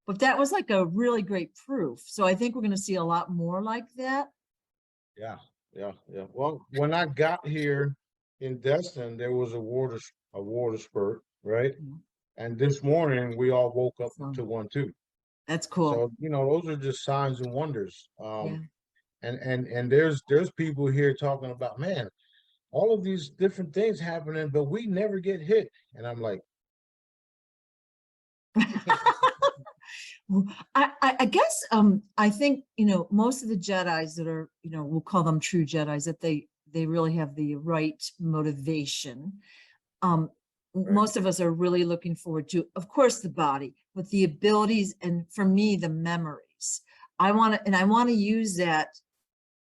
But that was like a really great proof. So I think we're going to see a lot more like that. Yeah, yeah, yeah. Well, when I got here in Destin, there was a water spurt, right? Mhm. And this morning we all woke up So to one too. that's cool. So, those are just signs and wonders. Yeah. And there's people here talking about, man, all of these different things happening, but we never get hit. And I'm like, Well, I guess I think most of the Jedis that are we'll call them true Jedis, that they really have the right motivation. Um, right, most of us are really looking forward to, of course, the body, but the abilities, and for me, the memories. I want to use that.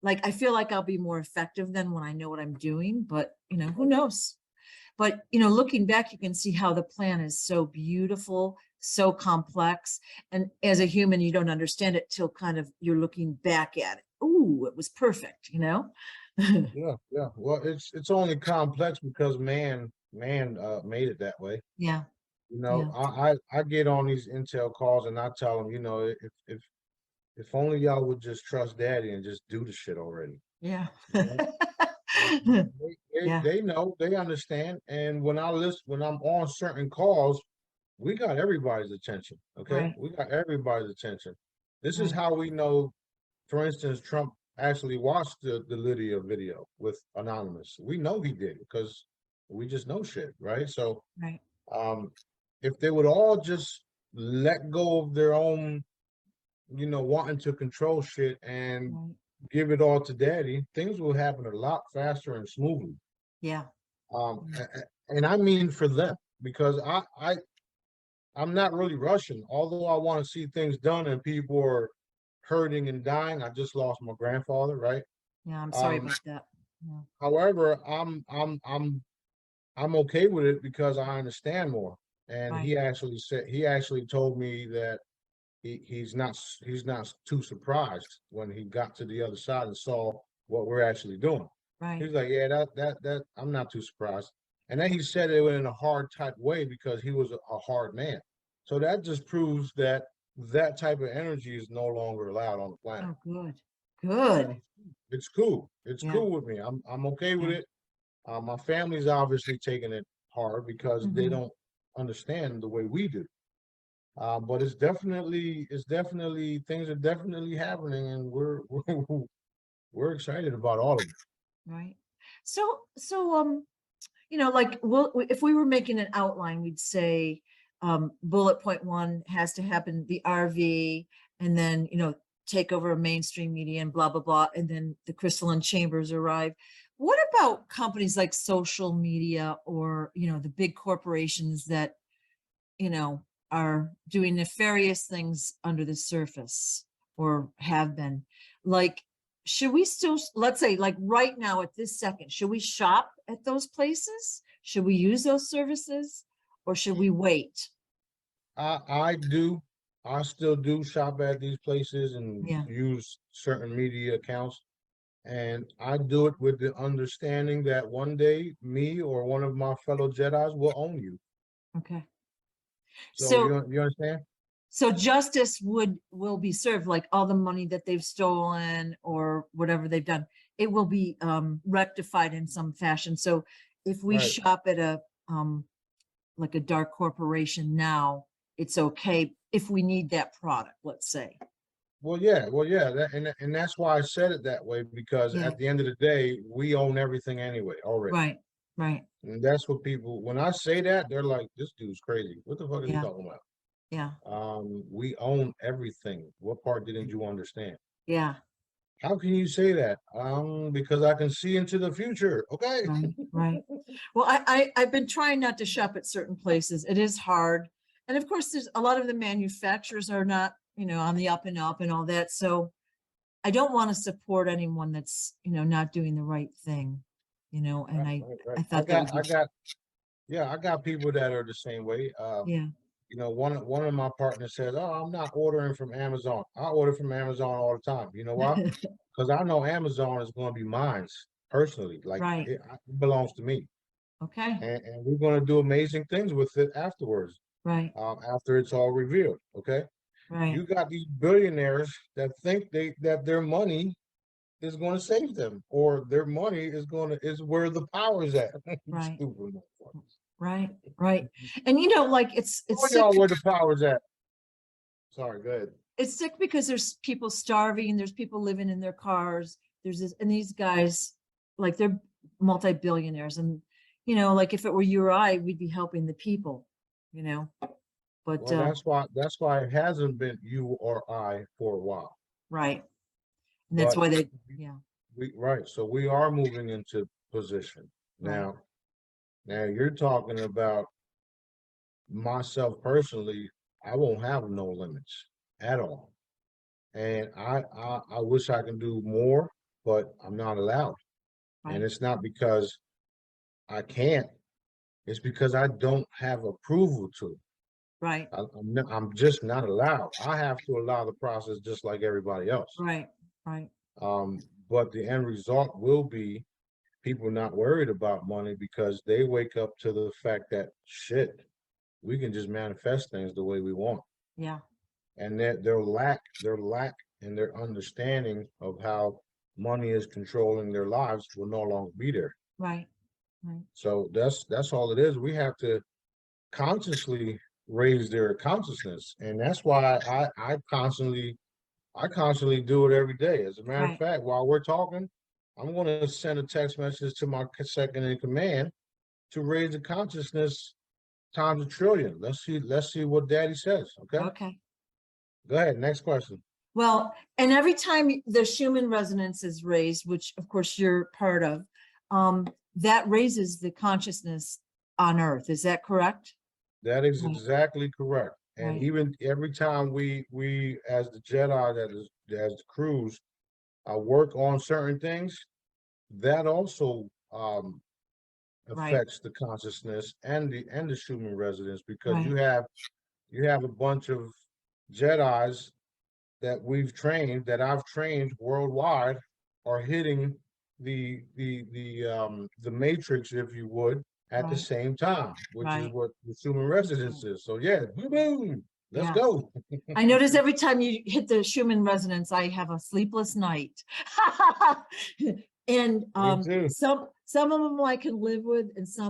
Like, I feel like I'll be more effective than when I know what I'm doing, but who knows? But looking back, you can see how the plan is so beautiful, so complex. And as a human, you don't understand it till kind of you're looking back at it. Ooh, it was perfect. yeah, yeah. Well, it's only complex because man made it that way. Yeah, yeah, I get on these intel calls and I tell them, if only y'all would just trust daddy and just do the shit already. yeah. You know? And Yeah, they know, they understand. And when I'm on certain calls, we got everybody's attention. Okay. right, We got everybody's attention. This is right, how we know, for instance, Trump actually watched the Lydia video with Anonymous. We know he did because we just know shit, right? So right, um if they would all just let go of their own, wanting to control shit and right. give it all to daddy, things will happen a lot faster and smoothly. Yeah, And I mean for them, because I'm not really rushing. Although I want to see things done and people are hurting and dying. I just lost my grandfather, right? yeah. I'm sorry Um, about that. Yeah, however, I'm okay with it because I understand more. And right, he actually told me that he's not too surprised when he got to the other side and saw what we're actually doing. right. He's like, yeah, that I'm not too surprised. And then he said it in a hard type way because he was a hard man. So that just proves that that type of energy is no longer allowed on the planet. Oh, good, So good. it's cool. It's Yeah, cool with me. I'm okay with yeah. it. My family's obviously taking it hard because they Hmm. don't understand the way we do. But it's definitely things are definitely happening, and we're excited about all of it. Right. So, like, if we were making an outline, we'd say bullet point one has to happen, the RV, and then, take over a mainstream media and blah, blah, blah. And then the Crystalline Chambers arrive. What about companies like social media or, the big corporations that, you know, are doing nefarious things under the surface or have been? Like, should we still, let's say, like right now at this second, should we shop at those places? Should we use those services or should we wait? I do. I still do shop at these places and Yeah. use certain media accounts. And I do it with the understanding that one day me or one of my fellow Jedis will own you. Okay. So So, you understand? so justice will be served, like all the money that they've stolen or whatever they've done, it will be rectified in some fashion. So if we Right. shop at a like a dark corporation now, it's okay if we need that product, let's say. Well, yeah, and that's why I said it that way because Yeah, at the end of the day, we own everything anyway already. right, right. And that's what people, when I say that, they're like, this dude's crazy. What the fuck is he Yeah, talking about? yeah, We own everything. What part didn't you understand? yeah, How can you say that? Because I can see into the future. Okay. right, right. Well, I've been trying not to shop at certain places. It is hard. And of course, there's a lot of the manufacturers are not, on the up and up and all that. So I don't want to support anyone that's, not doing the right thing, and Right, I, right, right. I thought that would be, Yeah, I got people that are the same way. yeah. One of my partners says, "Oh, I'm not ordering from Amazon. I order from Amazon all the time. You know why? Because I know Amazon is going to be mine personally. Like Right. it belongs to me, Okay. and we're going to do amazing things with it afterwards. Right. After it's all revealed. Okay. Right. You got these billionaires that think that their money is going to save them, or their money is where the power is at. Right. Stupid motherfuckers. Right. Right. And like it's Show sick. y'all where the power is at. Sorry, go ahead. It's sick because there's people starving, there's people living in their cars, and these guys, like, they're multi-billionaires, and like, if it were you or I, we'd be helping the people, but Well, that's why it hasn't been you or I for a while. right. And that's But why yeah, right, so we are moving into position right, now. Now you're talking about myself personally. I won't have no limits at all, and I wish I can do more, but I'm not allowed. And right, it's not because I can't. It's because I don't have approval to. right, I'm just not allowed. I have to allow the process just like everybody else. right, right, But the end result will be people not worried about money because they wake up to the fact that shit, we can just manifest things the way we want. yeah, And that their lack and their understanding of how money is controlling their lives will no longer be there. right, right, So that's all it is. We have to consciously raise their consciousness, and that's why I constantly do it every day. As a matter of right, fact, while we're talking, I'm going to send a text message to my second in command to raise the consciousness times a trillion. Let's see what Daddy says. Okay, okay. go ahead. Next question. Well, and every time the Schumann resonance is raised, which of course you're part of, that raises the consciousness on Earth. Is that correct? That is Right, exactly correct. And right, even every time we as the Jedi, as the crews, work on certain things, that also right, affects the consciousness and the Schumann resonance, because right, you have a bunch of Jedis that we've trained, that I've trained worldwide, are hitting the matrix, if you would, at the right, same time, which is right. what the Schumann resonance is. So yeah, boom, boom, let's Yeah. go. I notice every time you hit the Schumann resonance, I have a sleepless night. And Me too. some of them I can live with, and some